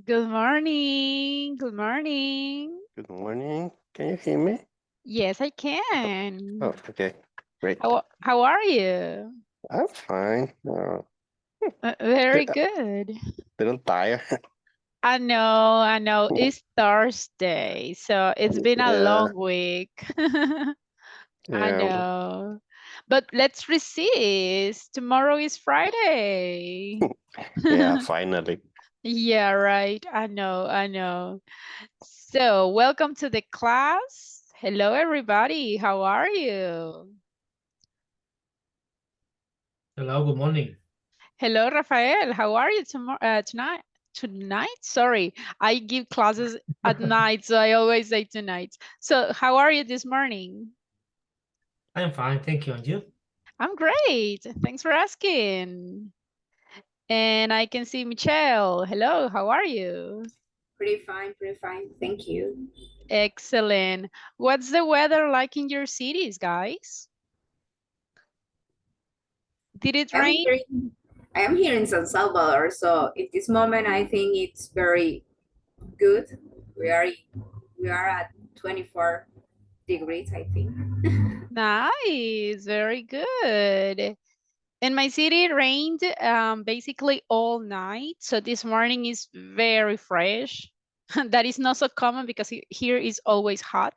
Good morning. Good morning. Good morning. Can you hear me? Yes, I Oh, can. okay. Great. How are you? I'm fine. Very Bit, good. little tired. I know. It's Thursday, so it's been a Yeah. long week. I Yeah. know. But let's resist. Tomorrow is Friday. Yeah. Finally. Yeah, right. I know. So, welcome to the class. Hello, everybody. How are you? Hello, good morning. Hello, Rafael. How are you tomorrow? Tonight? Tonight? Sorry, I give classes at night, so I always say tonight. So, how are you this morning? I am fine, thank you. And you? I'm great. Thanks for asking. And I can see Michelle. Hello, how are you? Pretty fine, pretty fine. Thank you. Excellent. What's the weather like in your cities, guys? Did it I'm rain? here. I am here in San Salvador, so at this moment I think it's very good. We are we are at 24 degrees, I think. Nice, very good. In my city, it rained basically all night. So this morning is very fresh. That is not so common because here is always hot,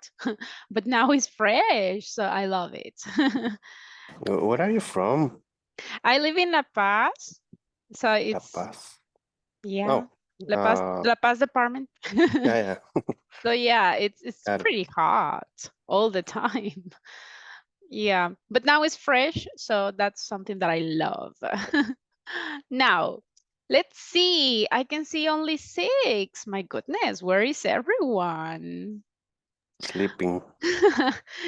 but now it's fresh. So I love it. Where are you from? I live in La Paz. So La it's, Paz. yeah, Oh. Uh. La Paz department. Yeah. Yeah. So yeah, it's Got it. pretty hot all the time. Yeah, but now it's fresh, so that's something that I love. Now, let's see. I can see only 6. My goodness, where is everyone? Sleeping.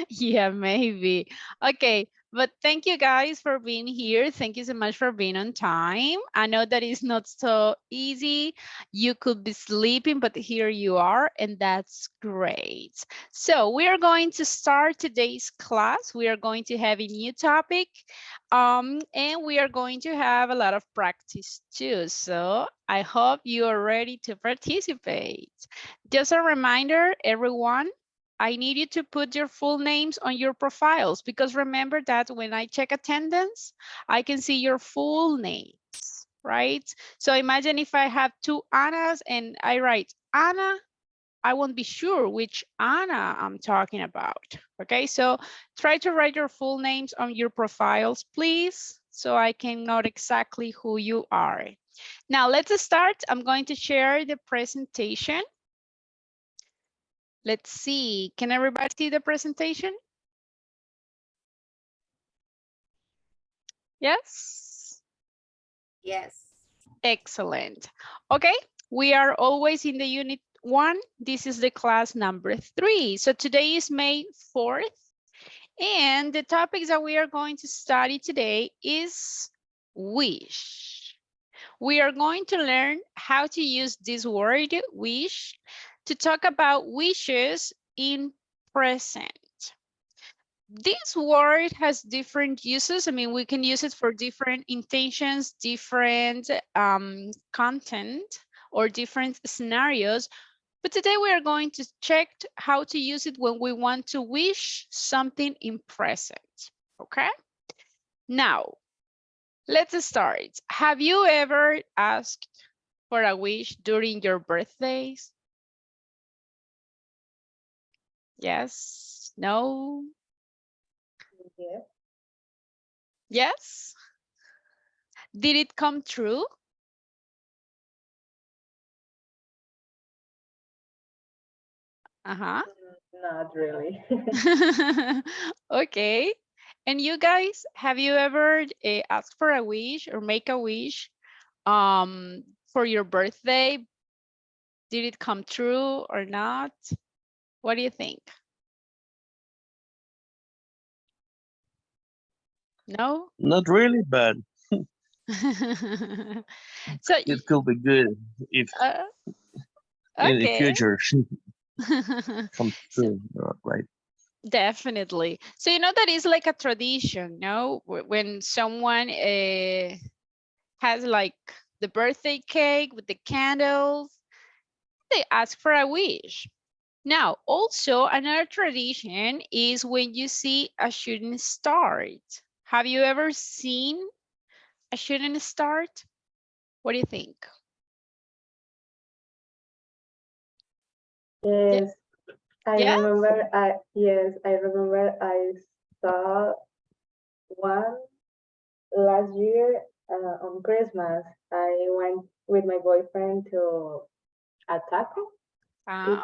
Yeah, maybe. Okay, but thank you guys for being here. Thank you so much for being on time. I know that it's not so easy. You could be sleeping, but here you are, and that's great. So we are going to start today's class. We are going to have a new topic, and we are going to have a lot of practice too. So I hope you are ready to participate. Just a reminder, everyone, I need you to put your full names on your profiles because remember that when I check attendance, I can see your full names, right? So imagine if I have 2 Annas and I write Anna, I won't be sure which Anna I'm talking about. Okay, so try to write your full names on your profiles, please, so I can know exactly who you are. Now let's start. I'm going to share the presentation. Let's see, can everybody see the presentation? Yes? Yes. Excellent. Okay, we are always in the unit 1. This is the class number 3. So today is May 4th. And the topics that we are going to study today is wish. We are going to learn how to use this word wish to talk about wishes in present. This word has different uses. I mean, we can use it for different intentions, different content, or different scenarios. But today we are going to check how to use it when we want to wish something in present. Okay? Now, let's start. Have you ever asked for a wish during your birthdays? Yes? No? Yes. Yes? Did it come true? Uh-huh. Not really. Okay. And you guys, have you ever asked for a wish or make a wish for your birthday? Did it come true or not? What do you think? No? Not really, but So, it could be good if uh, in the okay. future comes So, true, right? definitely. So, you know, that is like a tradition, no? When someone has like the birthday cake with the candles, they ask for a wish. Now, also another tradition is when you see a shooting star. Have you ever seen a shooting star? What do you think? Yes, I Yes? remember. I remember. I saw one last year on Christmas. I went with my boyfriend to a taco. Ah,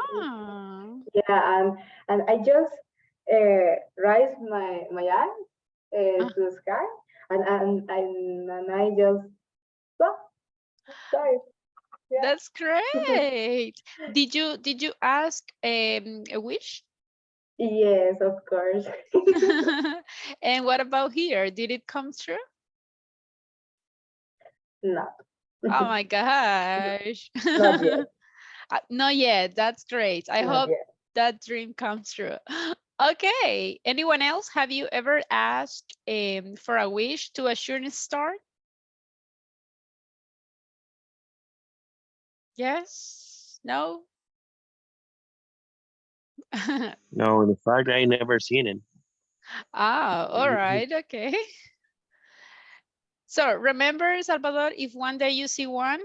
Yeah, and I just raised my eyes to the sky, and I just saw. Sorry. Yeah. that's great. Did you ask a wish? Yes, of course. And what about here? Did it come true? No, Oh my gosh. not yet. Not yet. That's great. I Not hope yet. that dream comes true. Okay. Anyone else? Have you ever asked for a wish to a shooting star? Yes? No? No, in fact, I never seen it. Ah, all right. Okay. So remember, Salvador, if one day you see one,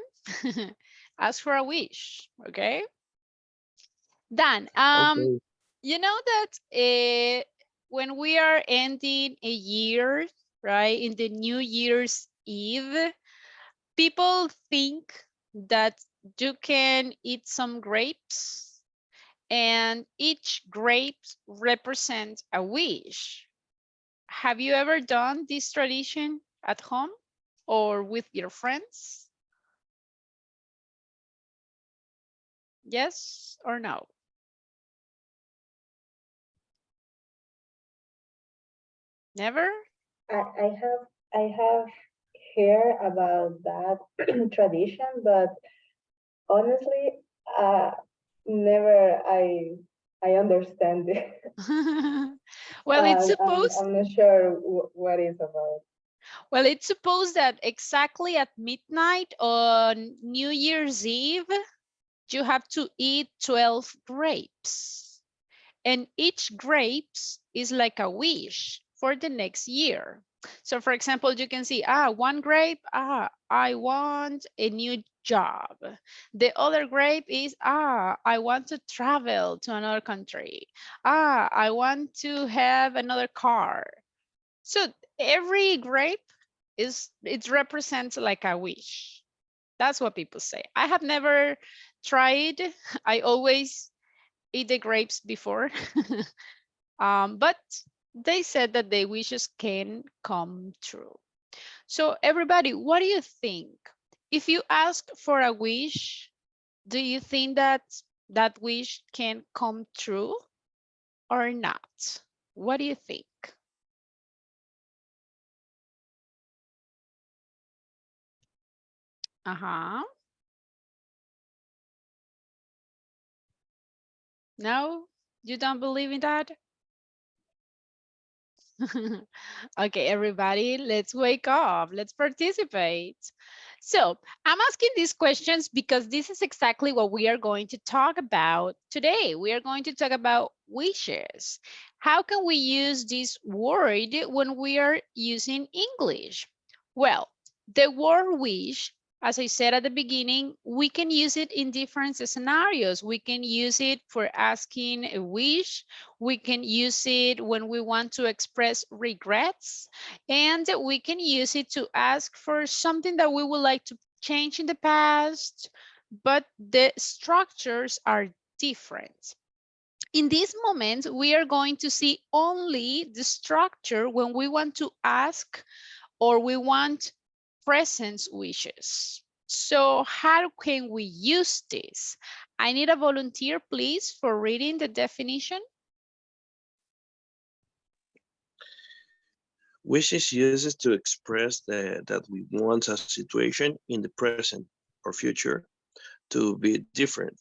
ask for a wish. Okay. Done. Okay. You know that when we are ending a year, right, in the New Year's Eve, people think that you can eat some grapes and each grape represents a wish. Have you ever done this tradition at home or with your friends? Yes or no? Never? I have heard about that tradition, but honestly, never I understand it. Well, it's supposed I'm not sure what it's about. Well, it's supposed that exactly at midnight on New Year's Eve, you have to eat 12 grapes. And each grapes is like a wish for the next year. So for example, you can see, one grape, I want a new job. The other grape is, I want to travel to another country. I want to have another car. So every grape it represents like a wish. That's what people say. I have never tried. I always eat the grapes before. But they said that the wishes can come true. So everybody, what do you think? If you ask for a wish, do you think that that wish can come true or not? What do you think? Uh-huh. No, you don't believe in that? Okay, everybody, let's wake up. Let's participate. So I'm asking these questions because this is exactly what we are going to talk about today. We are going to talk about wishes. How can we use this word when we are using English? Well, the word wish, as I said at the beginning, we can use it in different scenarios. We can use it for asking a wish. We can use it when we want to express regrets. And we can use it to ask for something that we would like to change in the past, but the structures are different. In this moment, we are going to see only the structure when we want to ask or we want present wishes. So how can we use this? I need a volunteer, please, for reading the definition. Wishes uses to express that we want a situation in the present or future to be different.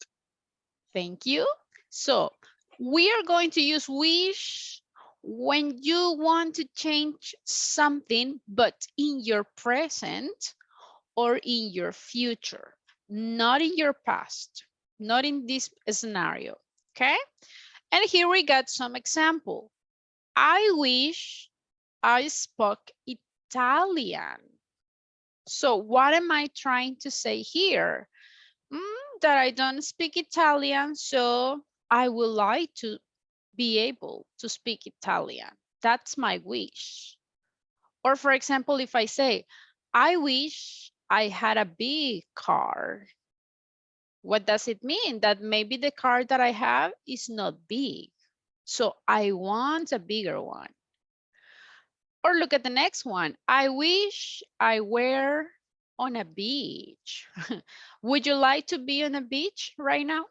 Thank you. So we are going to use wish when you want to change something, but in your present or in your future, not in your past, not in this scenario, okay? And here we got some example. I wish I spoke Italian. So what am I trying to say here? That I don't speak Italian, so I would like to be able to speak Italian. That's my wish. Or for example, if I say, I wish I had a big car. What does it mean? That maybe the car that I have is not big. So I want a bigger one. Or look at the next one. I wish I were on a beach. Would you like to be on a beach right now?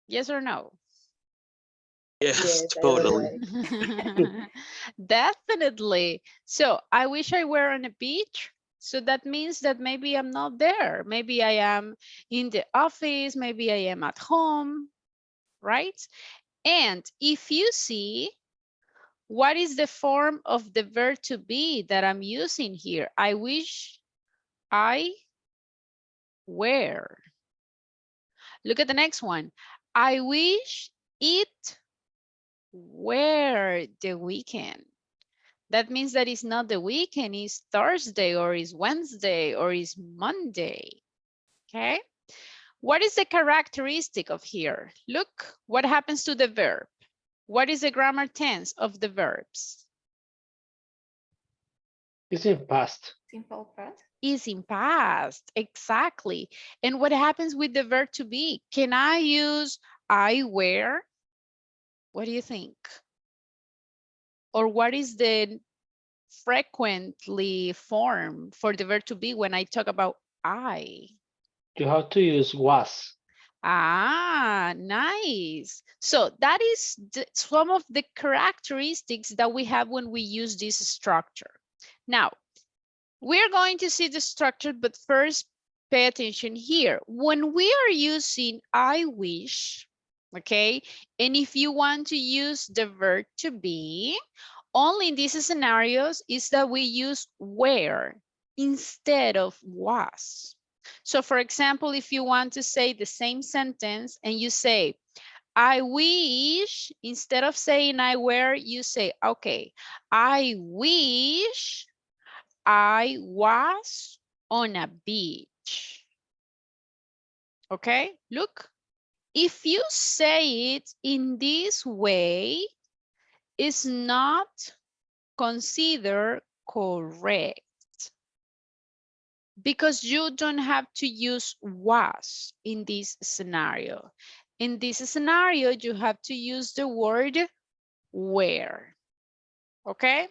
Yes or no? Yes, Yes, I would totally. like. Definitely. So I wish I were on a beach. So that means that maybe I'm not there. Maybe I am in the office. Maybe I am at home, right? And if you see, what is the form of the verb to be that I'm using here? I wish I were. Look at the next one. I wish it were the weekend. That means that it's not the weekend, it's Thursday or it's Wednesday or it's Monday. Okay. What is the characteristic of here? Look, what happens to the verb? What is the grammar tense of the verbs? It's in past. Simple past. Is in past, exactly. And what happens with the verb to be? Can I use I wear? What do you think? Or what is the frequently form for the verb to be when I talk about I? You have to use was. Ah, nice. So that is some of the characteristics that we have when we use this structure. Now, we're going to see the structure, but first pay attention here. When we are using I wish, okay, and if you want to use the verb to be, only in these scenarios is that we use were instead of was. So for example, if you want to say the same sentence and you say, I wish, instead of saying I were, you say, okay, I wish I was on a beach. Okay, look, if you say it in this way, it's not considered correct because you don't have to use was in this scenario. In this scenario, you have to use the word were. Okay,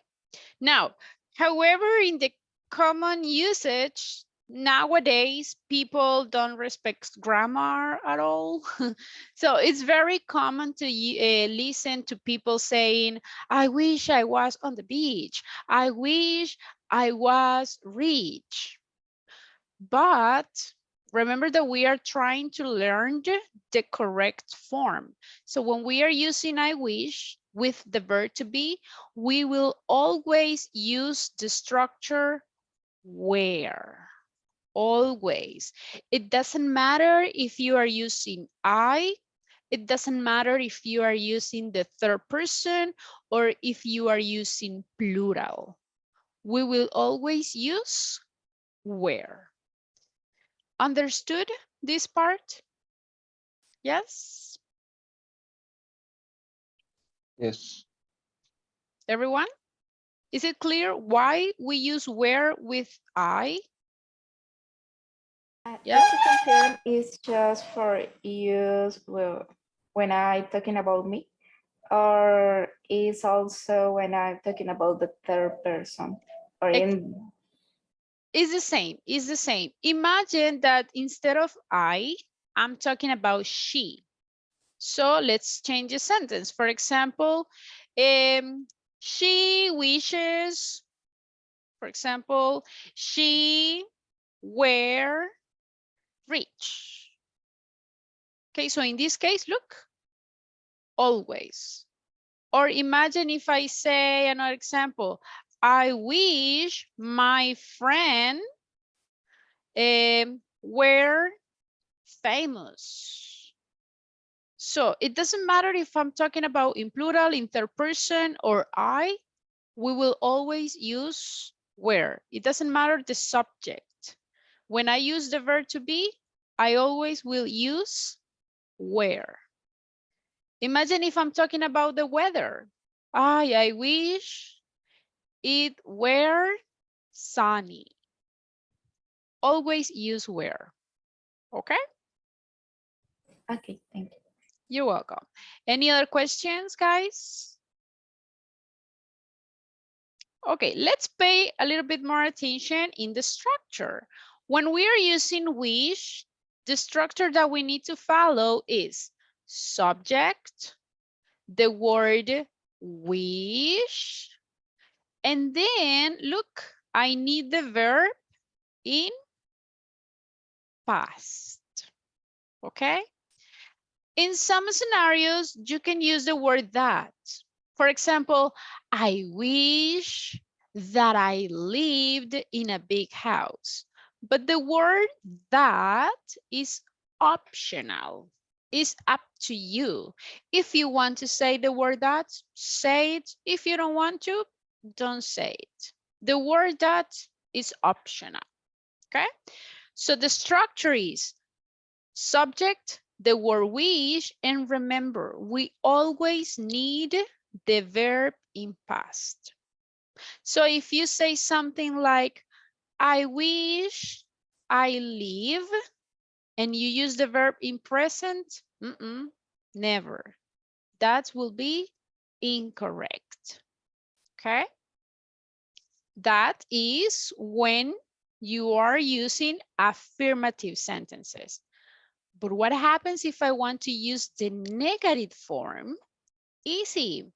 now, however, in the common usage, nowadays, people don't respect grammar at all. So it's very common to listen to people saying, I wish I was on the beach. I wish I was rich. But remember that we are trying to learn the correct form. So when we are using I wish with the verb to be, we will always use the structure where. Always. It doesn't matter if you are using I, it doesn't matter if you are using the third person or if you are using plural. We will always use where. Understood this part? Yes? Yes. Everyone? Is it clear why we use where with I? Yeah. Just to confirm, it's just for use when I'm talking about me, or is also when I'm talking about the third person, or in It's the same. It's the same. Imagine that instead of I'm talking about she. So let's change the sentence. For example, she wishes, for example, she were rich. Okay, so in this case, look, always. Or imagine if I say another example, I wish my friend were famous. So it doesn't matter if I'm talking about in plural, in third person, or I, we will always use were. It doesn't matter the subject. When I use the verb to be, I always will use were. Imagine if I'm talking about the weather. I wish it were sunny. Always use were. Okay? Okay, thank you. You're welcome. Any other questions, guys? Okay, let's pay a little bit more attention in the structure. When we are using wish, the structure that we need to follow is subject, the word wish, and then look, I need the verb in past. Okay? In some scenarios, you can use the word that. For example, I wish that I lived in a big house. But the word that is optional. It's up to you. If you want to say the word that, say it. If you don't want to, don't say it. The word that is optional. Okay? So the structure is subject, the word wish, and remember, we always need the verb in past. So if you say something like, I wish I live, and you use the verb in present, never. That will be incorrect. Okay? That is when you are using affirmative sentences. But what happens if I want to use the negative form? Easy.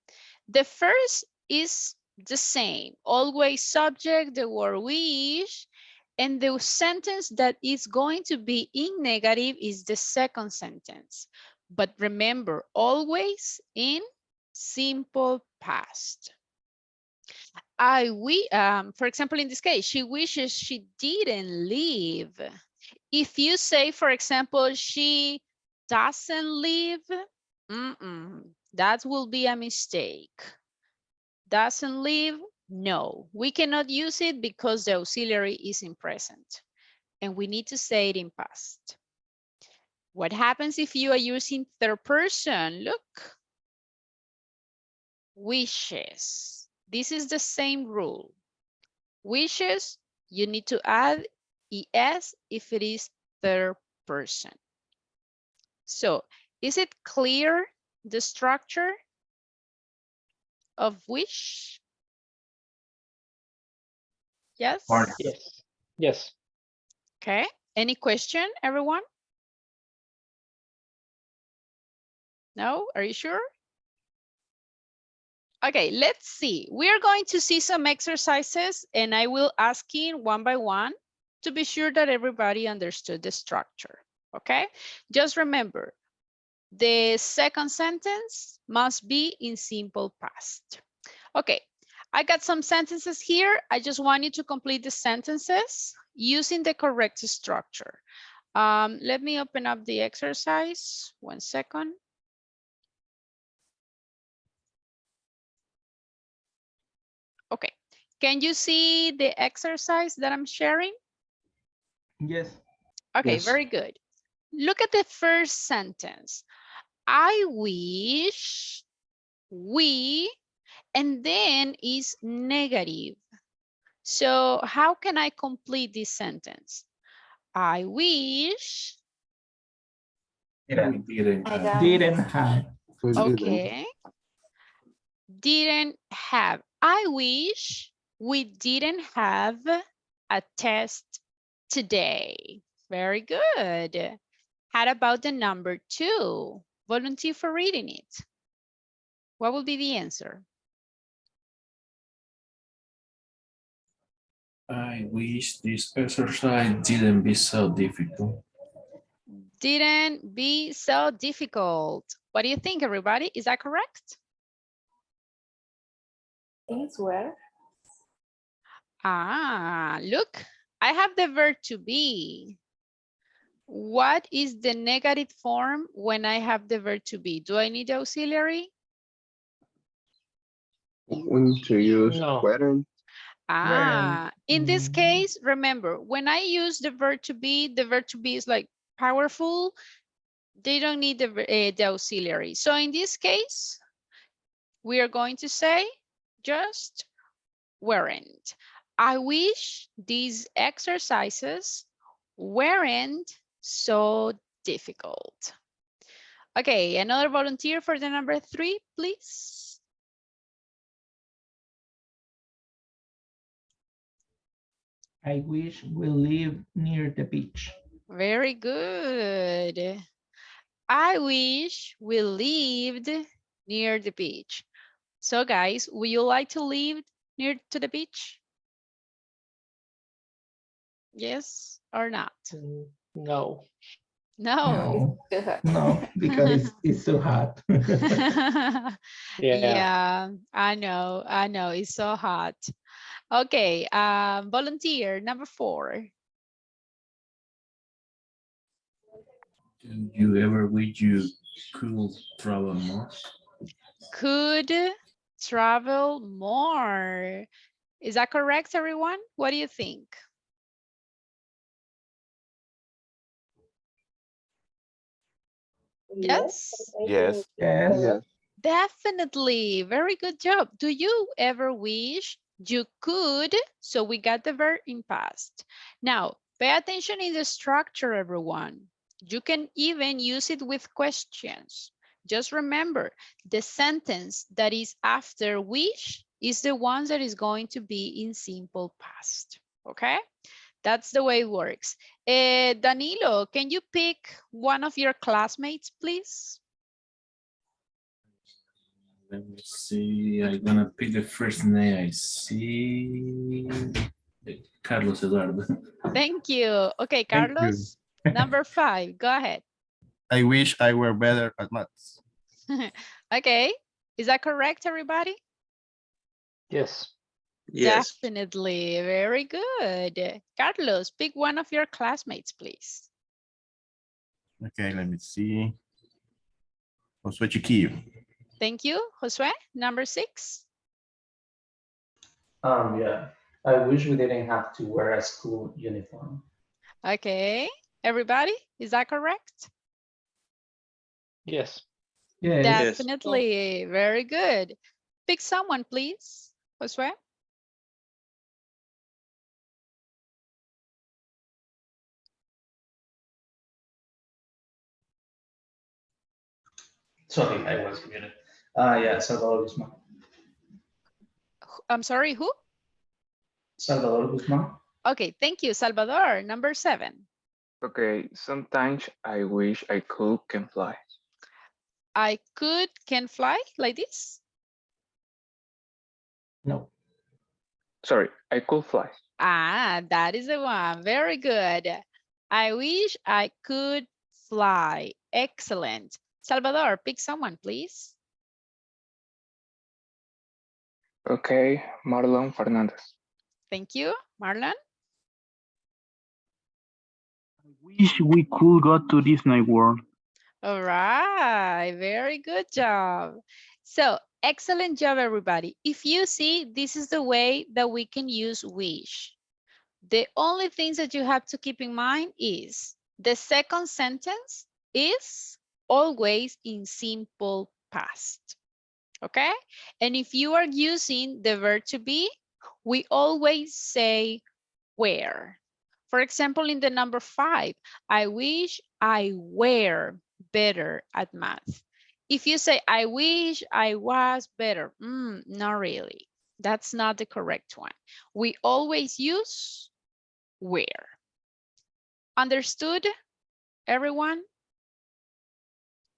The first is the same. Always subject, the word wish, and the sentence that is going to be in negative is the second sentence. But remember, always in simple past. For example, in this case, she wishes she didn't leave. If you say, for example, she doesn't live, that will be a mistake. Doesn't live, no. We cannot use it because the auxiliary is in present. And we need to say it in past. What happens if you are using third person? Look. Wishes. This is the same rule. Wishes, you need to add es if it is third person. So, is it clear, the structure of wish? Yes? Yes. Yes. Okay. Any question, everyone? No? Are you sure? Okay, let's see. We are going to see some exercises and I will ask in one by one to be sure that everybody understood the structure. Okay? Just remember, the second sentence must be in simple past. Okay, I got some sentences here. I just want you to complete the sentences using the correct structure. Let me open up the exercise. 1 second. Okay, can you see the exercise that I'm sharing? Yes. Okay, Yes. very good. Look at the first sentence. I wish we, and then is negative. So how can I complete this sentence? I wish. Didn't Didn't have. Okay. Didn't have. I wish we didn't have a test today. Very good. How about the number 2? Volunteer for reading it. What will be the answer? I wish this exercise didn't be so difficult. Didn't be so difficult. What do you think, everybody? Is that correct? Things were. Look, I have the verb to be. What is the negative form when I have the verb to be? Do I need the auxiliary? We need to use No. weren't. In this case, remember, when I use the verb to be is like powerful. They don't need the auxiliary. So in this case, we are going to say just weren't. I wish these exercises weren't so difficult. Okay, another volunteer for the number 3, please. I wish we live near the beach. Very good. I wish we lived near the beach. So guys, would you like to live near to the beach? Yes or not? No. No. No, because it's so hot. Yeah, I know, it's so hot. Okay, volunteer number 4. Do you ever wish you could travel more? Could travel more. Is that correct, everyone? What do you think? Yes? I Yes. think Yes. Yes. Definitely. Very good job. Do you ever wish you could? So we got the verb in past. Now, pay attention in the structure, everyone. You can even use it with questions. Just remember, the sentence that is after wish is the one that is going to be in simple past. Okay? That's the way it works. Danilo, can you pick one of your classmates, please? Let me see. I'm gonna pick the first name I see. Carlos Eduardo. Thank you. Okay, Thank you. Carlos, number 5, go ahead. I wish I were better at maths. Okay, is that correct, everybody? Yes. Yes. Definitely, very good. Carlos, pick one of your classmates, please. Okay, let me see. Josue Chiquillo. Thank you, Josue, number 6. Yeah, I wish we didn't have to wear a school uniform. Okay, everybody, is that correct? Yes. Yes. Yes. Definitely, very good. Pick someone, please, Josue. Sorry, I was muted. Yeah, Salvador Guzman. I'm sorry, who? Salvador Guzman. Okay, thank you, Salvador, number 7. Okay, sometimes I wish I can fly. I can fly like this? No. Sorry, I could fly. Ah, that is the one. Very good. I wish I could fly. Excellent. Salvador, pick someone, please. Okay, Marlon Fernandez. Thank you. Marlon? I wish we could go to Disney World. All right. Very good job. So, excellent job, everybody. If you see, this is the way that we can use wish. The only things that you have to keep in mind is the second sentence is always in simple past. Okay? And if you are using the verb to be, we always say where. For example, in the number 5, I wish I were better at math. If you say, I wish I was better, not really. That's not the correct one. We always use where. Understood, everyone?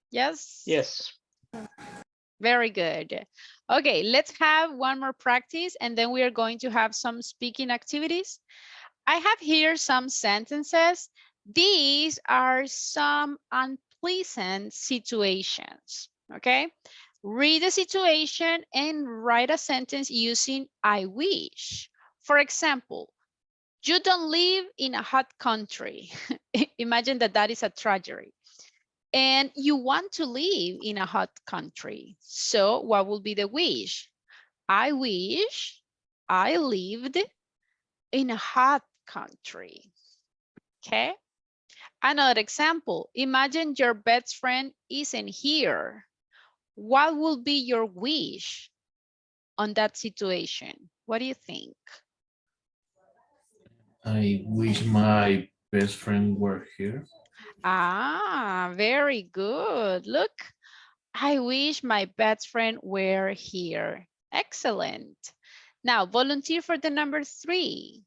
Yes? Yes. Very good. Okay, let's have one more practice and then we are going to have some speaking activities. I have here some sentences. These are some unpleasant situations, okay? Read the situation and write a sentence using I wish. For example, you don't live in a hot country. Imagine that that is a tragedy. And you want to live in a hot country. So what will be the wish? I wish I lived in a hot country. Okay. Another example, imagine your best friend isn't here. What will be your wish on that situation? What do you think? I wish my best friend were here. Ah, very good. Look, I wish my best friend were here. Excellent. Now, volunteer for the number 3.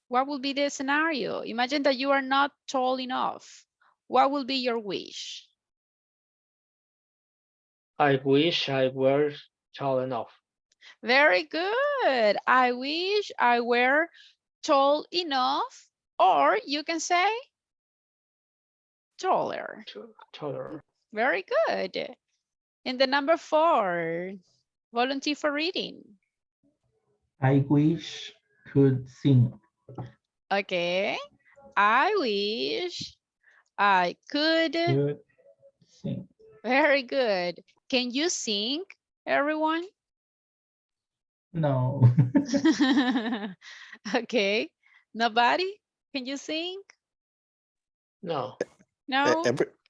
What will be the scenario? Imagine that you are not tall enough. What will be your wish? I wish I were tall enough. Very good. I wish I were tall enough, or you can say taller. Taller. Very good. And the number 4, volunteer for reading. I wish could sing. Okay. I wish I could. Could sing. Very good. Can you sing, everyone? No. Okay. Nobody? Can you sing? No. No?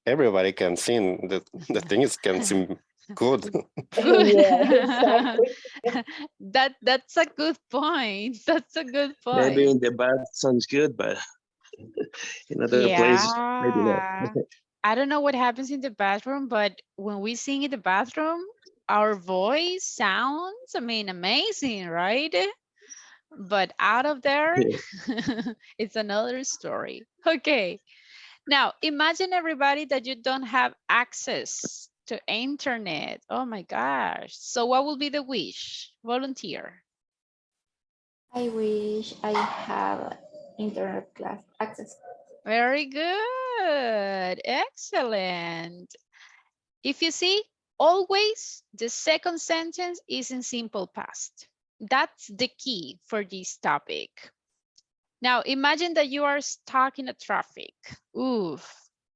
Everybody can sing. The thing is, can sing good. Good. Yeah, exactly. That's a good point. That's a good Maybe point. in the bath sounds good, but in other places, maybe not. Yeah. I don't know what happens in the bathroom, but when we sing in the bathroom, our voice sounds, I mean, amazing, right? But out of there, it's another story. Okay. Now, imagine everybody that you don't have access to internet. Oh my gosh. So what will be the wish? Volunteer. I wish I have internet class access. Very good. Excellent. If you see, always the second sentence is in simple past. That's the key for this topic. Now, imagine that you are stuck in a traffic. Oof.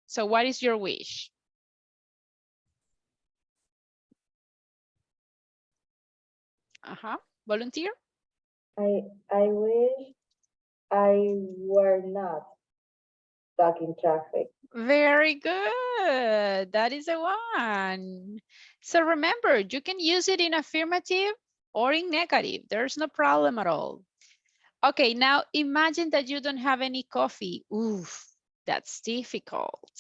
So what is your wish? Volunteer? I wish I were not stuck in traffic. Very good. That is the one. So remember, you can use it in affirmative or in negative. There's no problem at all. Okay, now imagine that you don't have any coffee. Oof, that's difficult.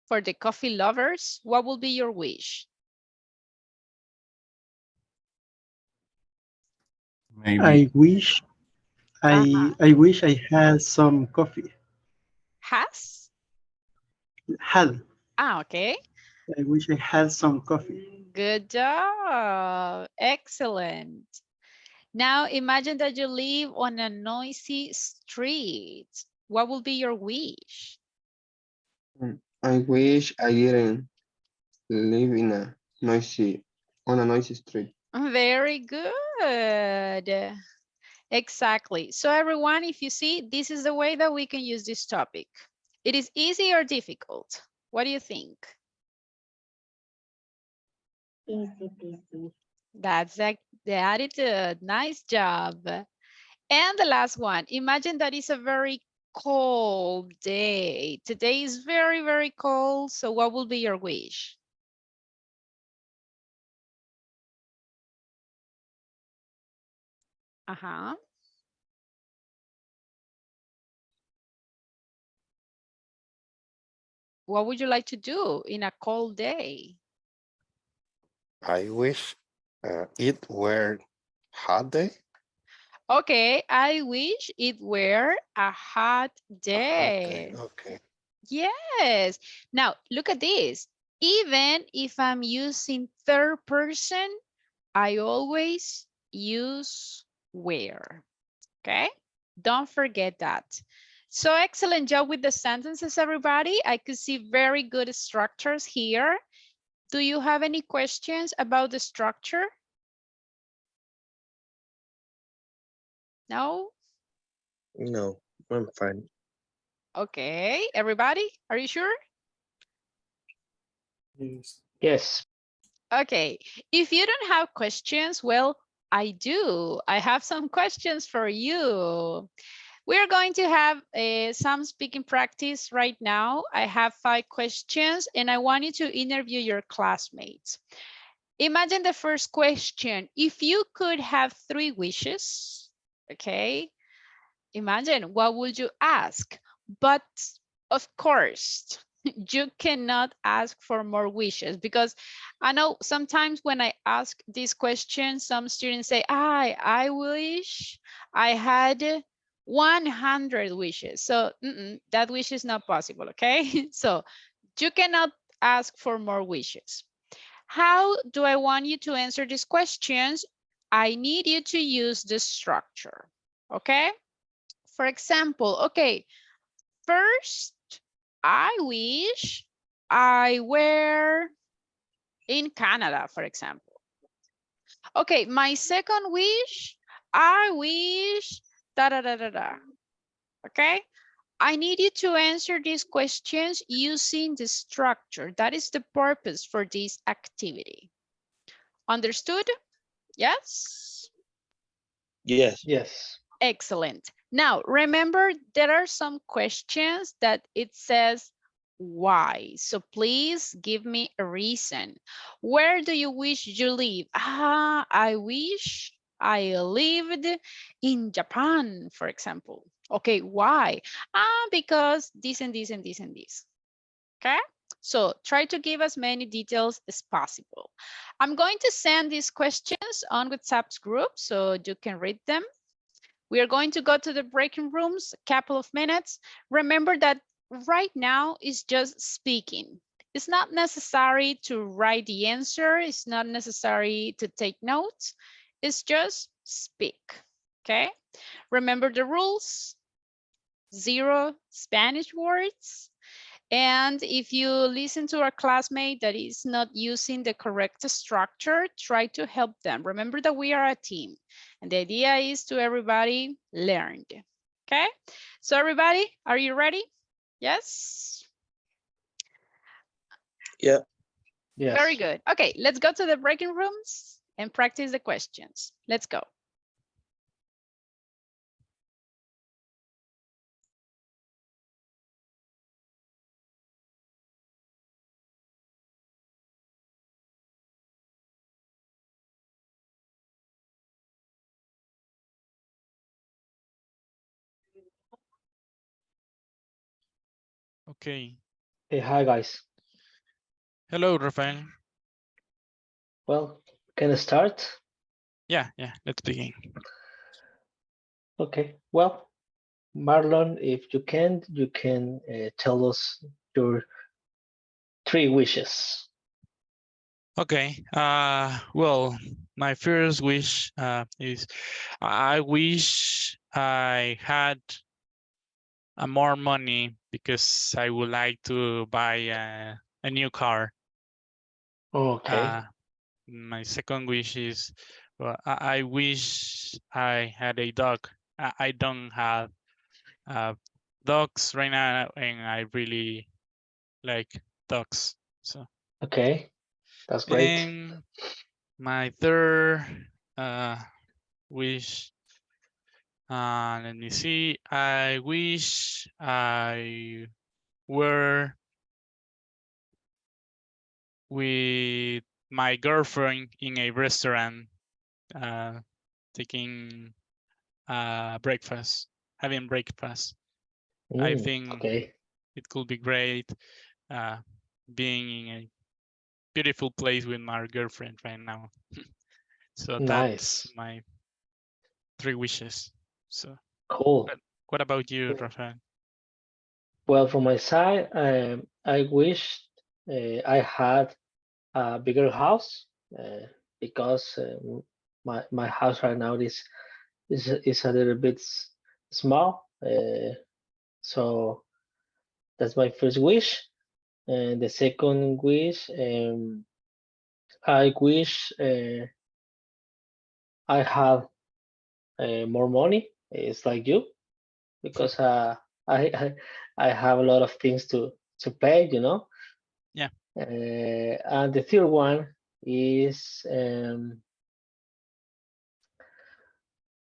For the coffee lovers, what will be your wish? Maybe. I wish I wish I had some coffee. Has? Had. Okay. I wish I had some coffee. Good job. Excellent. Now imagine that you live on a noisy street. What will be your wish? I wish I didn't live on a noisy street. Very good. Exactly. So everyone, if you see, this is the way that we can use this topic. It is easy or difficult? What do you think? Easy peasy. That's the attitude. Nice job. And the last one, imagine that it's a very cold day. Today is very, very cold. So what will be your wish? What would you like to do in a cold day? I wish it were hot day. Okay, I wish it were a hot day. Okay. Yes. Now, look at this. Even if I'm using third person, I always use were. Okay? Don't forget that. So excellent job with the sentences, everybody. I could see very good structures here. Do you have any questions about the structure? No? No, I'm fine. Okay, everybody, are you sure? Yes. Okay, if you don't have questions, well, I do. I have some questions for you. We're going to have some speaking practice right now. I have 5 questions and I want you to interview your classmates. Imagine the first question. If you could have 3 wishes, okay, imagine what would you ask? But of course, you cannot ask for more wishes because I know sometimes when I ask this question, some students say, I wish I had 100 wishes. So that wish is not possible, okay? So you cannot ask for more wishes. How do I want you to answer these questions? I need you to use the structure, okay? For example, okay, first, I wish I were in Canada, for example. Okay, my second wish, I wish da da da da da. Okay, I need you to answer these questions using the structure. That is the purpose for this activity. Understood? Yes? Yes. Yes. Excellent. Now, remember, there are some questions that it says why. So please give me a reason. Where do you wish you live? I wish I lived in Japan, for example. Okay, why? Because this and this and this and this. Okay, so try to give as many details as possible. I'm going to send these questions on WhatsApp's group so you can read them. We are going to go to the breaking rooms, a couple of minutes. Remember that right now is just speaking. It's not necessary to write the answer. It's not necessary to take notes. It's just speak, okay? Remember the rules, 0 Spanish words. And if you listen to a classmate that is not using the correct structure, try to help them. Remember that we are a team and the idea is to everybody learn. Okay, so everybody, are you ready? Yes? Yeah. Yes. Very good. Okay, let's go to the breaking rooms and practice the questions. Let's go. Okay. Hey, hi guys. Hello, Rafael. Well, can I start? Yeah, let's begin. Okay. Well, Marlon, if you can tell us your 3 wishes. Okay. Well, my first wish is I wish I had more money because I would like to buy a new car. Okay. My second wish is I wish I had a dog. I don't have dogs right now, and I really like dogs. So Okay. That's great. and my third wish, let me see. I wish I were with my girlfriend in a restaurant, taking breakfast, having breakfast. I think okay. it could be great being in a beautiful place with my girlfriend right now. So that's Nice. my 3 wishes. So Cool. what about you, Rafael? Well, from my side, I wish I had a bigger house because my house right now is a little bit small. So that's my first wish. And the second wish, I wish I have more money. It's like you, because I have a lot of things to play, you know. Yeah. And the third one is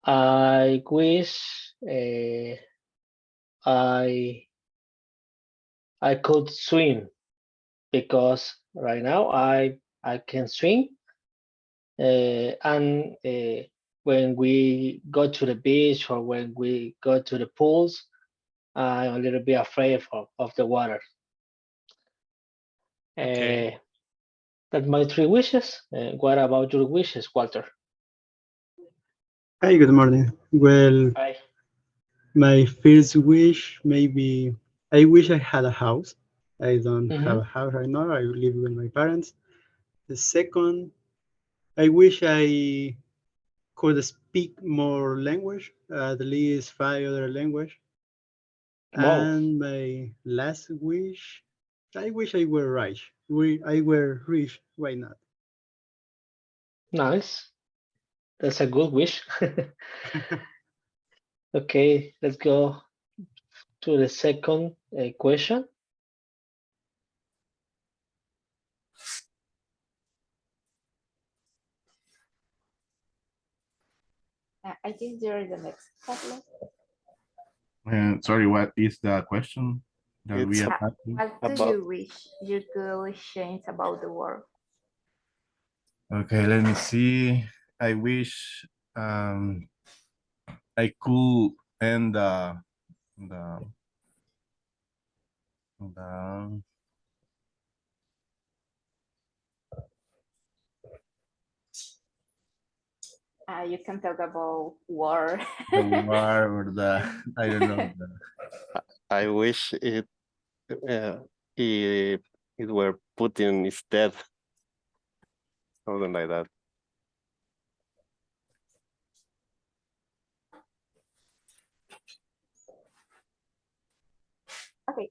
I wish I could swim, because right now I can swim, and when we go to the beach or when we go to the pools, I'm a little bit afraid of the water. Okay. That's my three wishes. What about your wishes, Walter? Hi, good morning. Well, Hi. my first wish, maybe I wish I had a house. I don't have a house right now. I live with my parents. The second, I wish I could speak more language, at least 5 other language. Wow. And my last wish, I wish I were rich. I were rich. Why not? Nice. That's a good wish. Okay, let's go to the second question. I think you're the next, Carlos. Sorry, what is the question that we It's are asking? What do you wish you could change about the world? Okay, let me see. I wish I could end the You can talk about war. the war or the I don't know. I wish it were Putin instead. Something like that. Okay,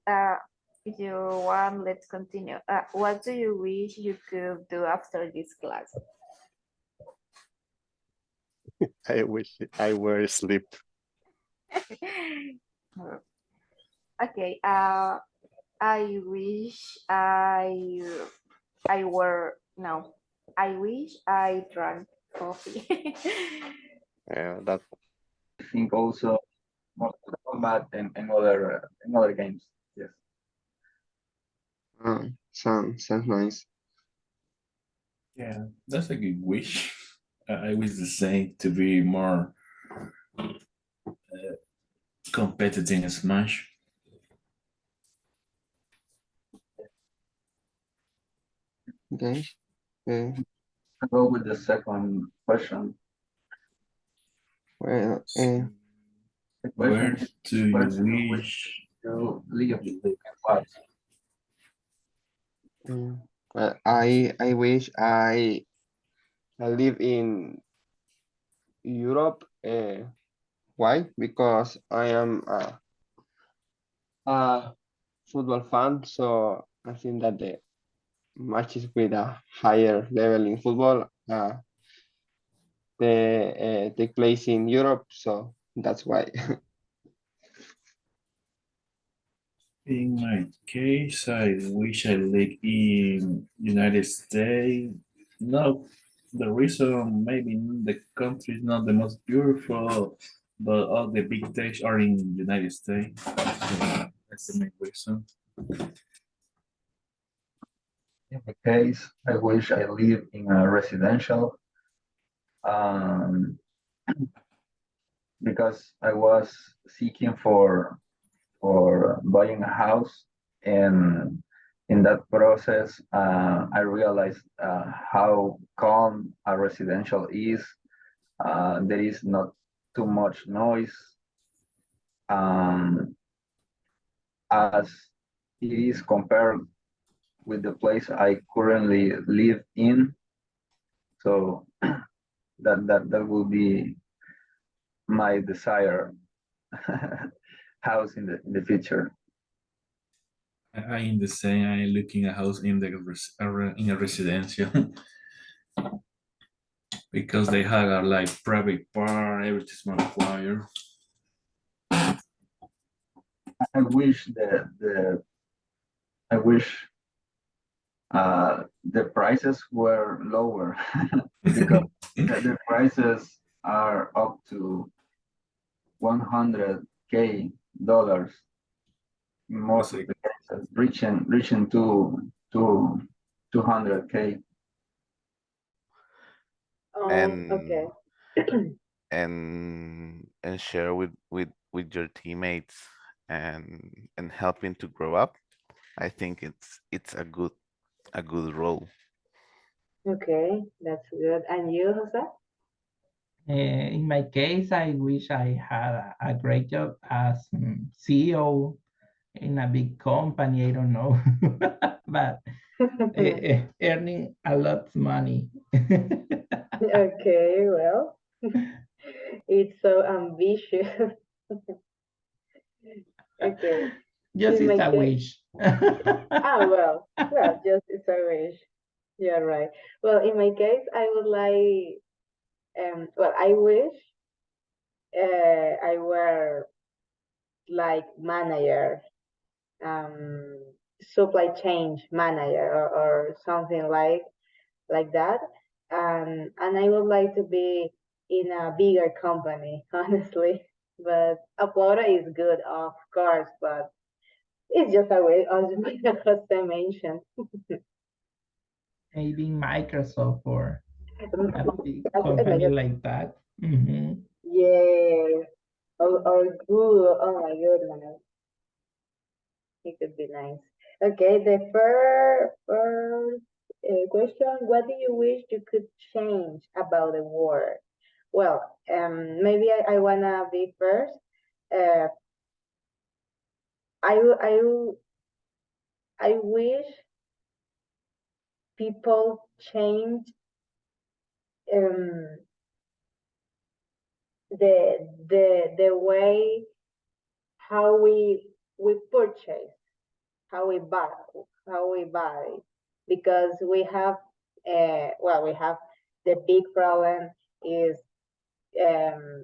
if you want, let's continue. What do you wish you could do after this class? I wish I were asleep. Okay, I wish I wish I drank coffee. Yeah, that. I think also Mortal Kombat and other games. Yes. Sounds nice. Yeah, that's a good wish. I wish the same, to be more competitive in Smash. Okay. I'll go with the second question. Well, Where do you wish to live and what? well, I wish I live in Europe. Why? Because I am a football fan, so I think that the matches with a higher level in football they take place in Europe, so that's why. In my case, I wish I lived in United States. No, the reason maybe the country is not the most beautiful, but all the big techs are in United States. So that's the main reason. In my case, I wish I live in a residential because I was seeking for buying a house, and in that process, I realized how calm a residential is. There is not too much noise, as it is compared with the place I currently live in. So that will be my desire house in the future. I in the same. I looking a house in in a residential because they have a like private park, everything's required. I wish the prices were lower because the prices are up to $100K in most of the cases, reaching to 200K. And Okay. and share with your teammates and helping to grow up. I think it's a good role. Okay, that's good. And you, Jose? In my case, I wish I had a great job as CEO in a big company. I don't know, but earning a lot of money. Okay, well, it's so ambitious. Okay. Just In it's my a case, wish. well, just it's a wish. You're right. Well, in my case, I would like, well, I wish I were like manager, um, supply chain manager or something like that. And I would like to be in a bigger company, honestly. But Apora is good, of course, but it's just a way, as Jose mentioned. Maybe Microsoft or a big Oh my company God. like that. Mhm. Yes. Or Google. Oh my goodness. It could be nice. Okay, the first question, what do you wish you could change about the world? Well, maybe I wanna be first. Uh, I wish people change um, the way how we purchase, how we buy, because we have well, we have the big problem is um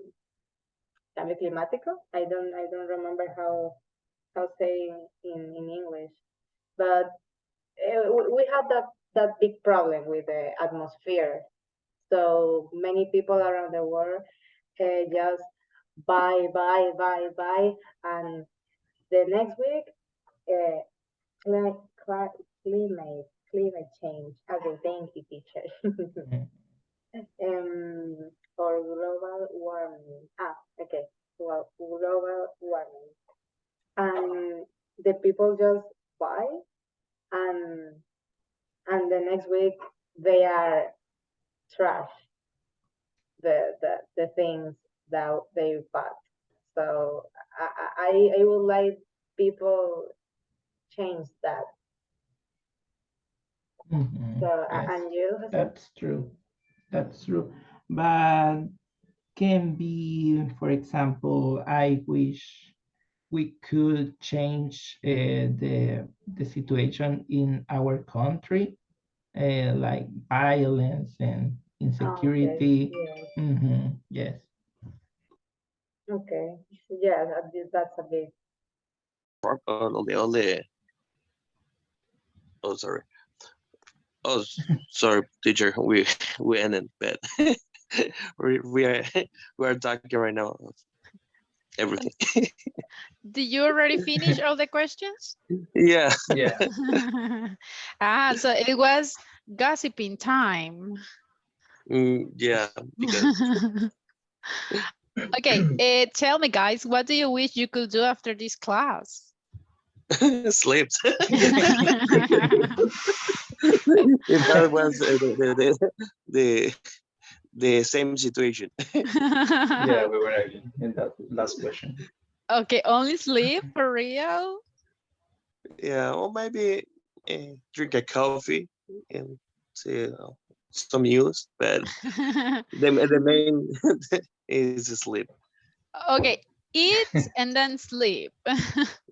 cambio climático. I don't remember how saying in English, but we have that big problem with the atmosphere. So many people around the world just buy, and the next week, climate, climate change. Okay, thank you, teacher. Or global warming. Okay, well, global warming. And the people just buy, and the next week they are trash the things that they bought. So I would like people change that. Mhm. So Yes, and you, Jose? that's true. That's true. But can be, for example, I wish we could change the situation in our country, like violence and Okay, insecurity. yeah, Yes. okay, yeah, that's a big. Only. Oh, sorry. Oh, sorry, teacher. We ended, but we are talking right now. Everything. Did you already finish all the questions? Yeah. Yeah. So it was gossiping time. Yeah. Because Okay, tell me guys, what do you wish you could do after this class? sleeps. If that was the same situation. Yeah, we were in that last question. Okay, only sleep for real? Yeah, or maybe drink a coffee and see some news, but the main is sleep. Okay, eat and then sleep.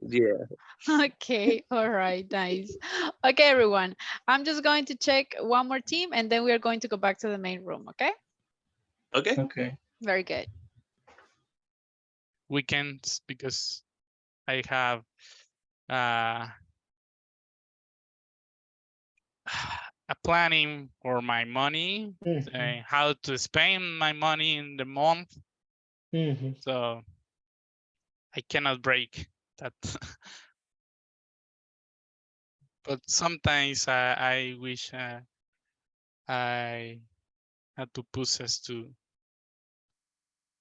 Yeah. Okay, all right, nice. Okay, everyone, I'm just going to check one more team and then we are going to go back to the main room, okay? Okay. Okay. Very good. Weekends, because I have a planning for my money, how to spend my money in the month. So I cannot break that. But sometimes I wish I had pupusas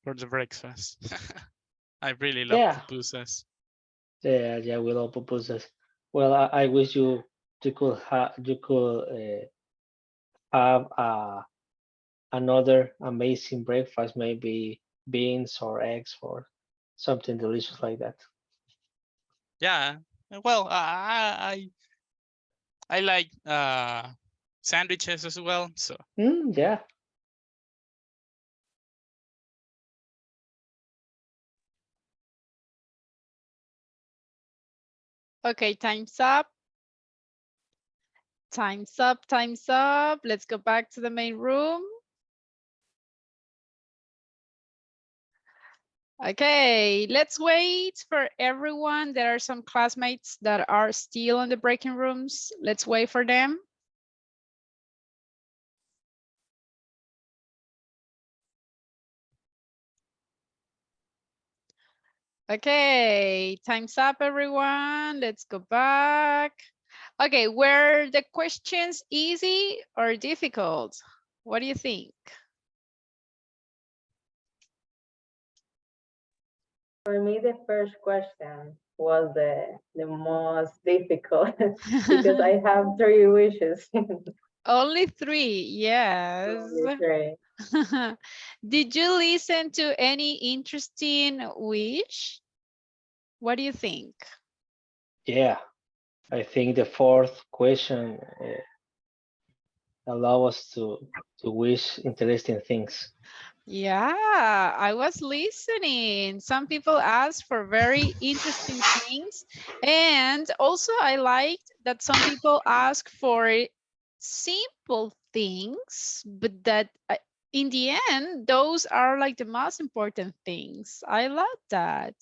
for the breakfast. I really love Yeah. pupusas. Yeah, we love pupusas. Well, I wish you could have another amazing breakfast, maybe beans or eggs or something delicious like that. Yeah. Well, I like sandwiches as well. So Yeah. Okay, time's up. Time's up, time's up. Let's go back to the main room. Okay, let's wait for everyone. There are some classmates that are still in the breaking rooms. Let's wait for them. Okay, time's up, everyone. Let's go back. Okay, were the questions easy or difficult? What do you think? For me, the first question was the most difficult because I have 3 wishes. Only 3, yes. Only 3. Did you listen to any interesting wish? What do you think? Yeah, I think the 4th question allow us to wish interesting things. Yeah, I was listening. Some people asked for very interesting things. And also I liked that some people ask for simple things, but that in the end, those are like the most important things. I love that.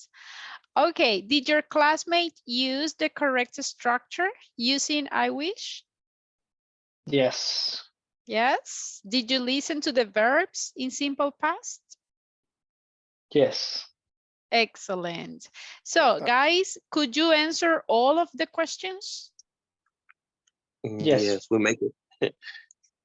Okay, did your classmate use the correct structure using I wish? Yes. Yes. Did you listen to the verbs in simple past? Yes. Excellent. So guys, could you answer all of the questions? Yes. We make it.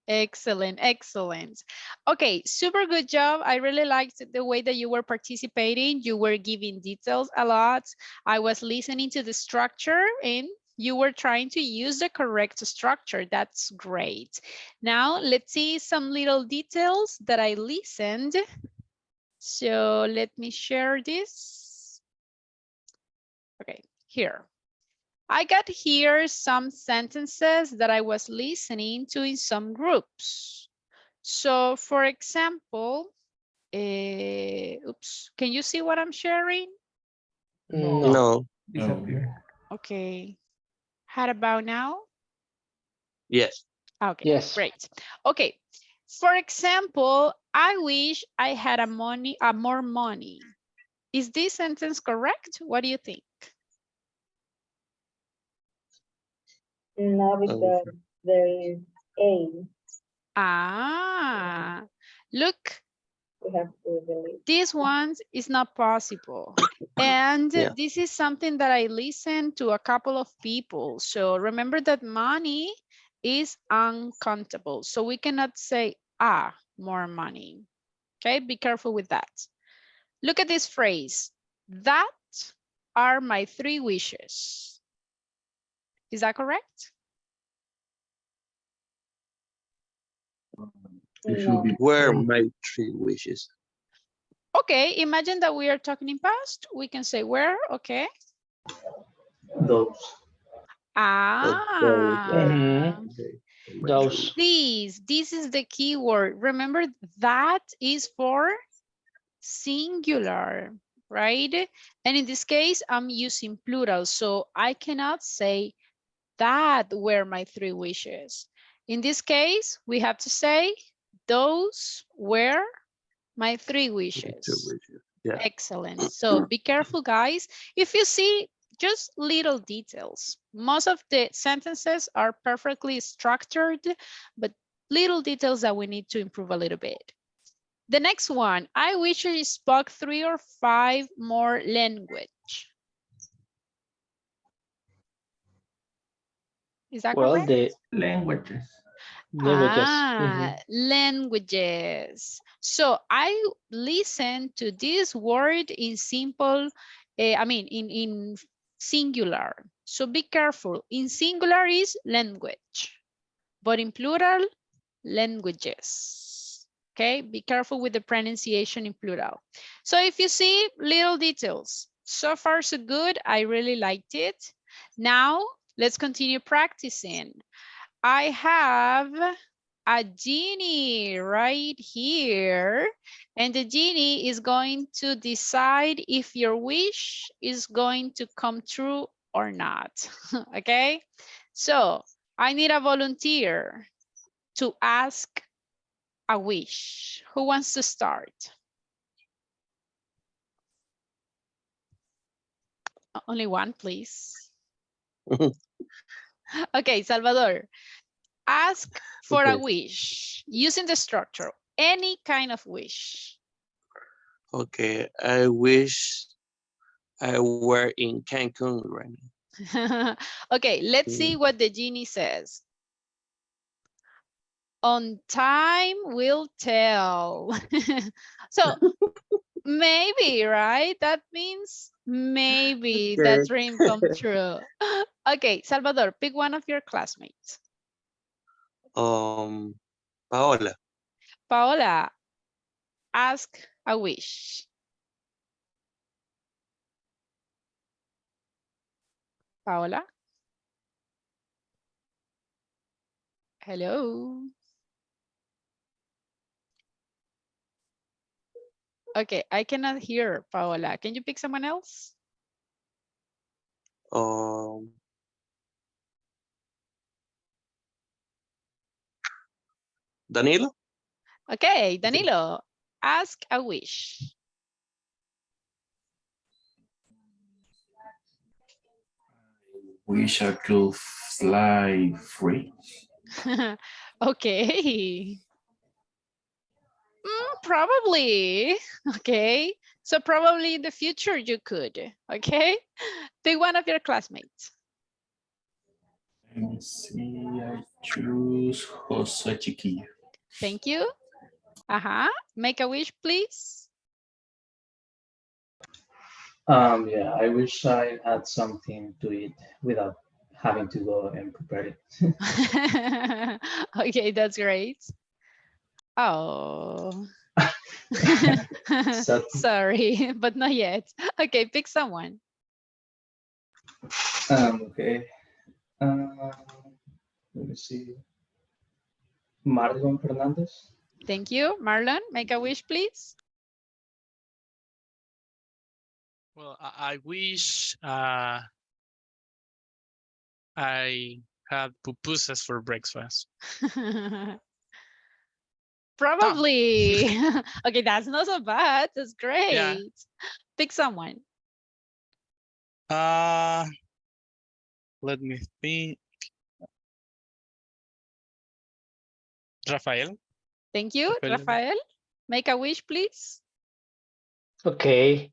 Excellent, excellent. Okay, super good job. I really liked the way that you were participating. You were giving details a lot. I was listening to the structure and you were trying to use the correct structure. That's great. Now let's see some little details that I listened. So let me share this. Okay, here. I got here some sentences that I was listening to in some groups. So for example, oops, can you see what I'm sharing? No. Disappear. Okay. How about now? Yes. Okay, yes. Great. Okay. For example, I wish I had more money. Is this sentence correct? What do you think? No, because there is A. Ah, look, We have to delete. this one is not possible. And this is something that I listened to a couple of people. So remember that money is uncountable. So we cannot say, more money. Okay, be careful with that. Look at this phrase. That are my 3 wishes. Is that correct? Where my 3 wishes? Okay, imagine that we are talking in past. We can say where, okay? Those. Those. This is the key word. Remember that is for singular, right? And in this case, I'm using plural. So I cannot say that were my 3 wishes. In this case, we have to say those were my 3 wishes. Yeah. Excellent. So be careful, guys. If you see just little details, most of the sentences are perfectly structured, but little details that we need to improve a little bit. The next one, I wish I spoke 3 or 5 more language. Is that Well, correct? the Languages. languages. Languages. So I listen to this word in simple, in singular. So be careful. In singular is language, but in plural, languages. Okay, be careful with the pronunciation in plural. So if you see little details, so far so good. I really liked it. Now let's continue practicing. I have a genie right here, and the genie is going to decide if your wish is going to come true or not. Okay, so I need a volunteer to ask a wish. Who wants to start? Only one, please. Okay, Salvador, ask for a Okay. wish using the structure, any kind of wish. Okay, I wish I were in Cancun right now. Okay, let's see what the genie says. On time will tell. So maybe, right? That means maybe Okay. that dream come true. Okay, Salvador, pick one of your classmates. Paola. Paola, ask a wish. Paola? Hello? Okay, I cannot hear Paola. Can you pick someone else? Danilo. Okay, Danilo, ask a wish. Wish I could fly free. Okay. Probably. Okay. So probably in the future you could. Okay. Pick one of your classmates. Let me see. I choose Jose Chiquillo. Thank you. Make a wish, please. Yeah, I wish I had something to eat without having to go and prepare it. Okay, that's great. Oh. Sorry, but not yet. Okay, pick someone. Okay. Let me see. Marlon Fernandez. Thank you. Marlon, make a wish, please. Well, I wish I had pupusas for breakfast. Probably. Okay, that's not so bad. That's great. Yeah. Pick someone. Let me think. Rafael. Thank you, Rafael. Make a wish, please. Okay.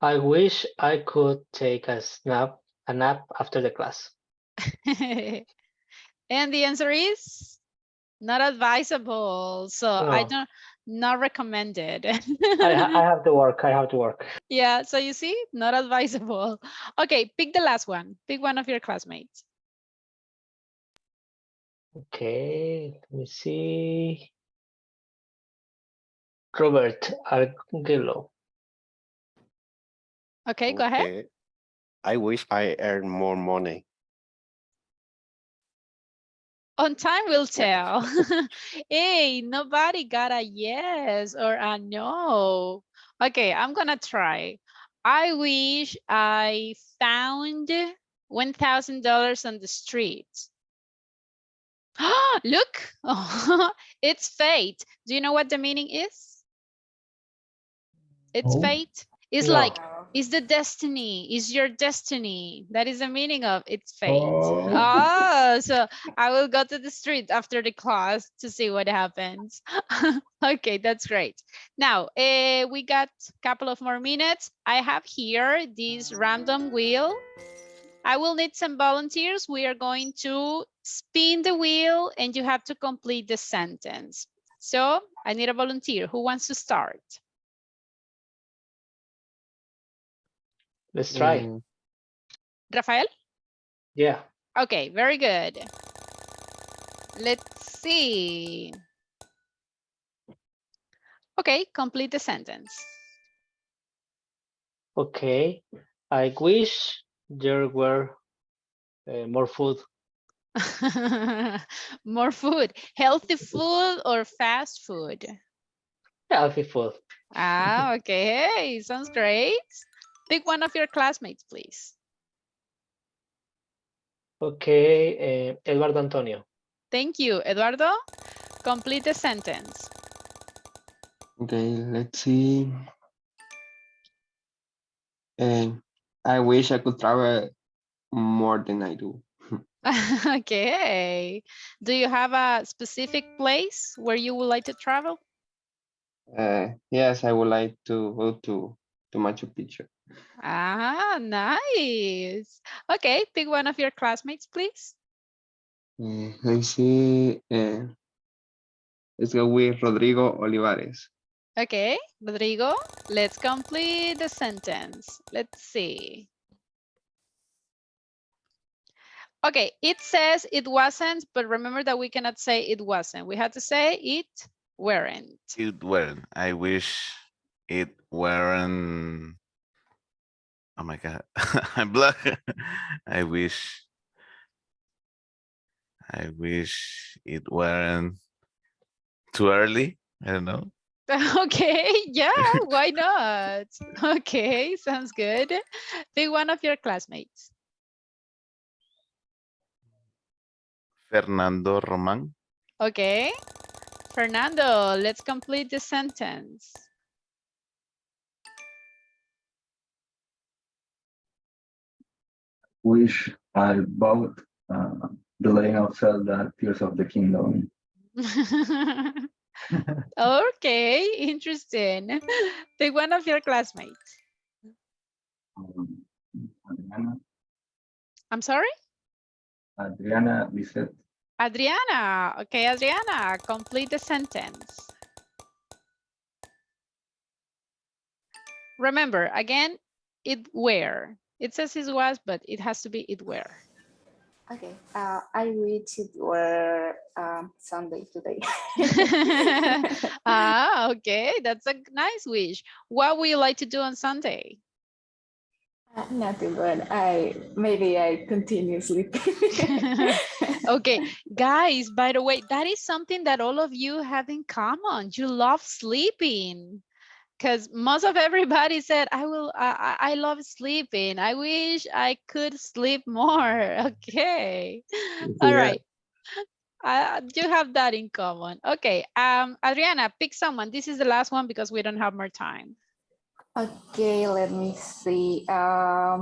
I wish I could take a nap after the class. And the answer is not advisable. So I No. not recommended. I have to work. I have to work. Yeah, so you see, not advisable. Okay, pick the last one. Pick one of your classmates. Okay, let me see. Robert Arguello. Okay, go ahead. I wish I earned more money. On time will tell. Hey, nobody got a yes or a no. Okay, I'm gonna try. I wish I found $1,000 on the street. Look, it's fate. Do you know what the meaning is? It's Oh. fate. It's No. like, it's the destiny, it's your destiny. That is the meaning of it's fate. Oh. Oh, so I will go to the street after the class to see what happens. Okay, that's great. Now, we got a couple of more minutes. I have here this random wheel. I will need some volunteers. We are going to spin the wheel and you have to complete the sentence. So I need a volunteer. Who wants to start? Let's try. Rafael? Yeah. Okay, very good. Let's see. Okay, complete the sentence. Okay. I wish there were more food. More food. Healthy food or fast food? Healthy food. Ah, okay. Sounds great. Pick one of your classmates, please. Okay. Eduardo Antonio. Thank you. Eduardo, complete the sentence. Okay, let's see. I wish I could travel more than I do. Okay. Do you have a specific place where you would like to travel? Yes, I would like to go to Machu Picchu. Ah, nice. Okay, pick one of your classmates, please. Let's see. Let's go with Rodrigo Olivares. Okay, Rodrigo, let's complete the sentence. Let's see. Okay, it says it wasn't, but remember that we cannot say it wasn't. We had to say it weren't. It weren't. I wish it weren't. Oh my God, I'm black. I wish it weren't too early. I don't know. Okay, yeah, why not? Okay, sounds good. Pick one of your classmates. Fernando Roman. Okay, Fernando, let's complete the sentence. Wish I bought The Legend of Zelda: Tears of the Kingdom. Okay, interesting. Pick one of your classmates. Adriana, I'm sorry? Adriana Lisette. Adriana. Okay, Adriana, complete the sentence. Remember, again, it were. It says it was, but it has to be it were. Okay. I wish it were Sunday today. Ah, okay, that's a nice wish. What would you like to do on Sunday? Nothing, but maybe I continue sleeping. Okay, guys, by the way, that is something that all of you have in common. You love sleeping. Because most of everybody said, I love sleeping. I wish I could sleep more. Okay. All right. You have that in common. Okay. Adriana, pick someone. This is the last one because we don't have more time. Okay, let me see. I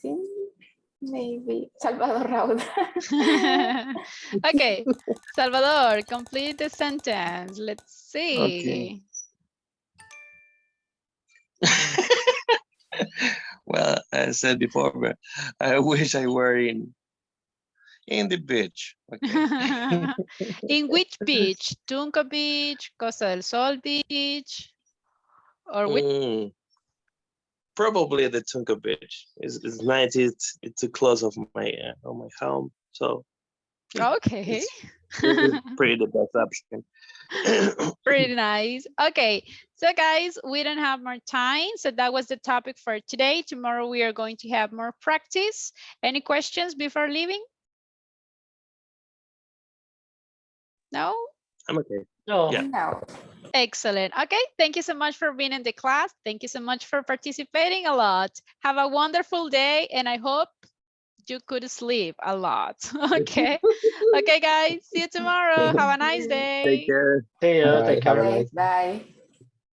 think maybe Salvador Rauda. Okay, Salvador, complete the sentence. Let's see. Okay. Well, I said before, but I wish I were in the beach. Okay. In which beach? Tunco Beach, Costa del Sol Beach, or which? Probably the Tunca Beach. It's nice. It's too close of my home, so Okay. it's pretty the best option. Pretty nice. Okay, so guys, we don't have more time. So that was the topic for today. Tomorrow we are going to have more practice. Any questions before leaving? No? I'm okay. No. Yeah. No. Excellent. Okay, thank you so much for being in the class. Thank you so much for participating a lot. Have a wonderful day, and I hope you could sleep a lot. Okay. Okay, guys. See you tomorrow. Have a nice day. Take care. See you. Bye. Take Have a care. nice Bye.